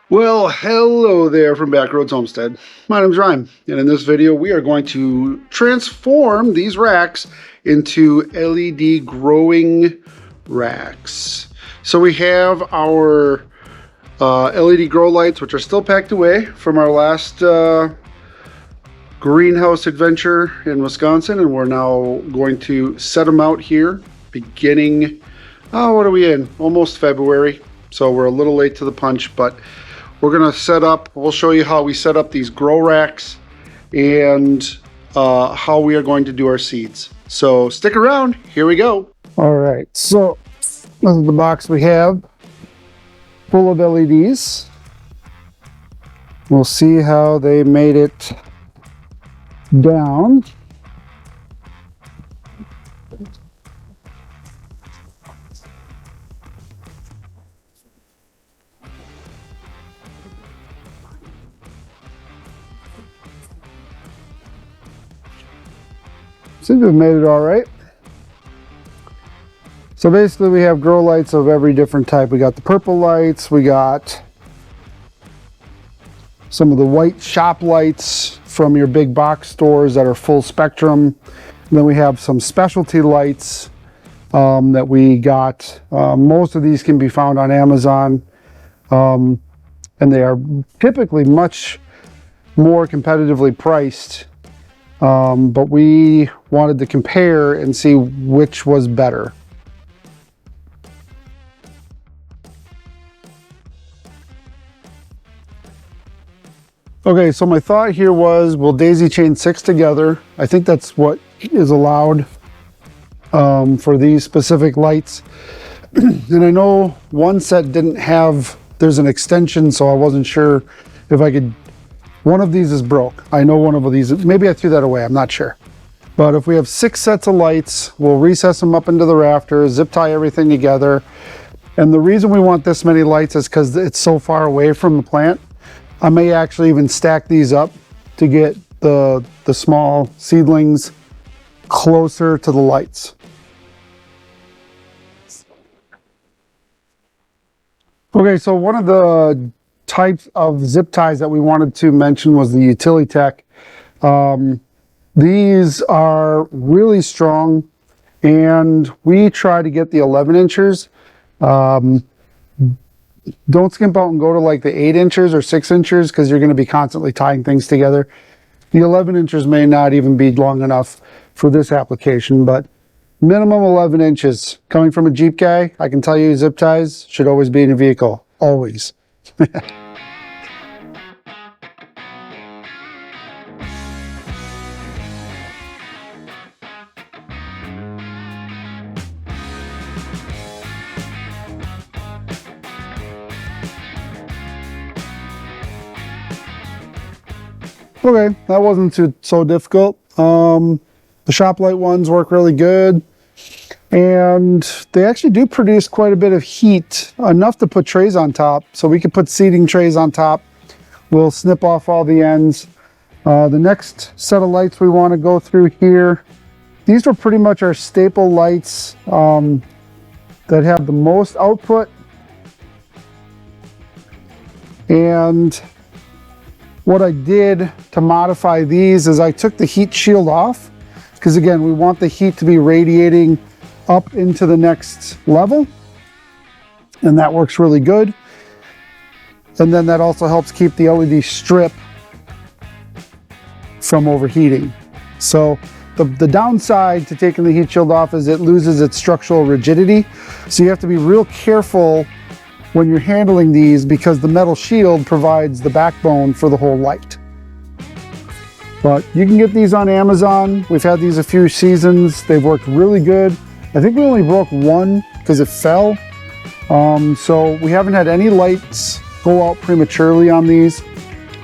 Well, hello there from Backroads Homestead. My name's Ryan, and in this video we are going to transform these racks into LED growing racks. So we have our LED grow lights, which are still packed away from our last greenhouse adventure in Wisconsin, and we're now going to set them out here beginning, what are we in? Almost February, so we're a little late to the punch, but we're gonna set up, we'll show you how we set up these grow racks and how we are going to do our seeds. So stick around, here we go. All right, so this is the box we have full of LEDs. We'll see how they made it down. Seems to have made it all right. So basically we have grow lights of every different type. We got the purple lights, we got some of the white shop lights from your big box stores that are full spectrum. And then we have some specialty lights that we got. Most of these can be found on Amazon, and they are typically much more competitively priced. But we wanted to compare and see which was better. Okay, so my thought here was we'll daisy chain 6 together. I think that's what is allowed for these specific lights. And I know one set didn't have, there's an extension, so I wasn't sure if I could. One of these is broke. I know one of these, maybe I threw that away, I'm not sure. But if we have 6 sets of lights, we'll recess them up into the rafters, zip tie everything together. And the reason we want this many lights is because it's so far away from the plant. I may actually even stack these up to get the small seedlings closer to the lights. Okay, so one of the types of zip ties that we wanted to mention was the Utilitech. These are really strong, and we try to get the 11 inchers. Don't skimp out and go to like the 8 inches or 6 inches because you're going to be constantly tying things together. The 11 inches may not even be long enough for this application, but minimum 11 inches. Coming from a Jeep guy, I can tell you zip ties should always be in a vehicle. Always. Okay, that wasn't so difficult. The shop light ones work really good, and they actually do produce quite a bit of heat, enough to put trays on top, so we could put seating trays on top. We'll snip off all the ends. The next set of lights we want to go through here, these were pretty much our staple lights that have the most output. And what I did to modify these is I took the heat shield off, because again, we want the heat to be radiating up into the next level, and that works really good. And then that also helps keep the LED strip from overheating. So the downside to taking the heat shield off is it loses its structural rigidity. So you have to be real careful when you're handling these, because the metal shield provides the backbone for the whole light. But you can get these on Amazon. We've had these a few seasons. They've worked really good. I think we only broke one because it fell. So we haven't had any lights go out prematurely on these,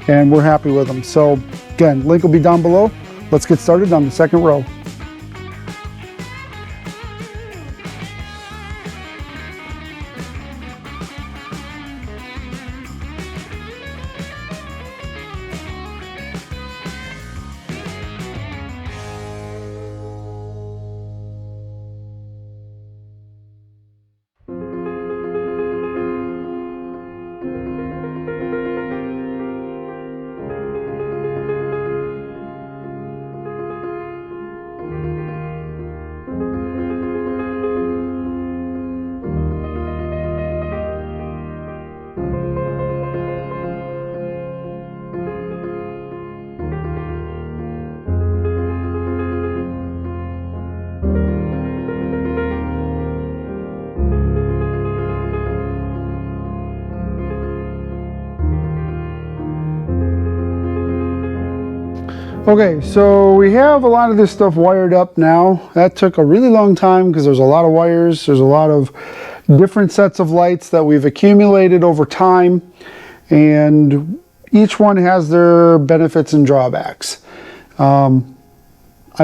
and we're happy with them. So again, link will be down below. Let's get started on the second row. Okay, so we have a lot of this stuff wired up now. That took a really long time because there's a lot of wires. There's a lot of different sets of lights that we've accumulated over time, and each one has their benefits and drawbacks. I've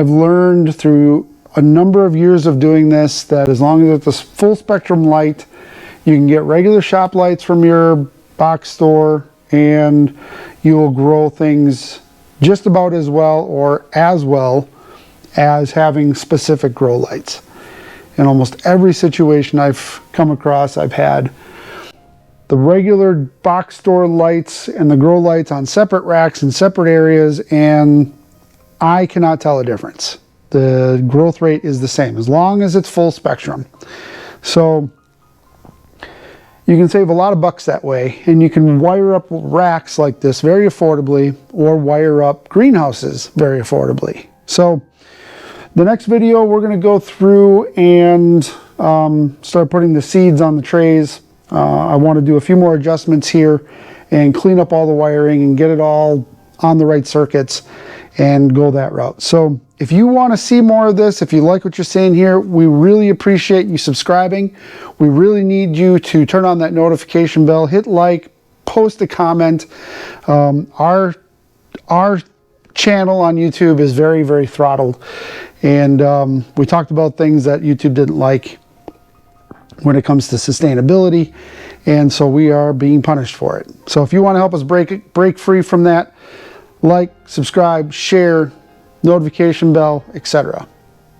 learned through a number of years of doing this that as long as it's a full spectrum light, you can get regular shop lights from your box store and you will grow things just about as well or as well as having specific grow lights. In almost every situation I've come across, I've had the regular box store lights and the grow lights on separate racks in separate areas, and I cannot tell a difference. The growth rate is the same as long as it's full spectrum. So you can save a lot of bucks that way, and you can wire up racks like this very affordably or wire up greenhouses very affordably. So the next video we're going to go through and start putting the seeds on the trays. I want to do a few more adjustments here and clean up all the wiring and get it all on the right circuits and go that route. So if you want to see more of this, if you like what you're seeing here, we really appreciate you subscribing. We really need you to turn on that notification bell, hit like, post a comment. Our channel on YouTube is very, very throttled, and we talked about things that YouTube didn't like when it comes to sustainability, and so we are being punished for it. So if you want to help us break free from that, like, subscribe, share, notification bell, etc.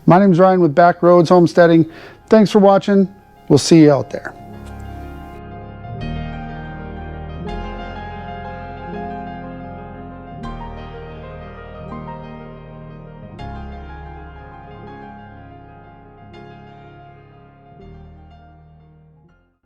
My name is Ryan with Back Roads Homesteading. Thanks for watching. We'll see you out there.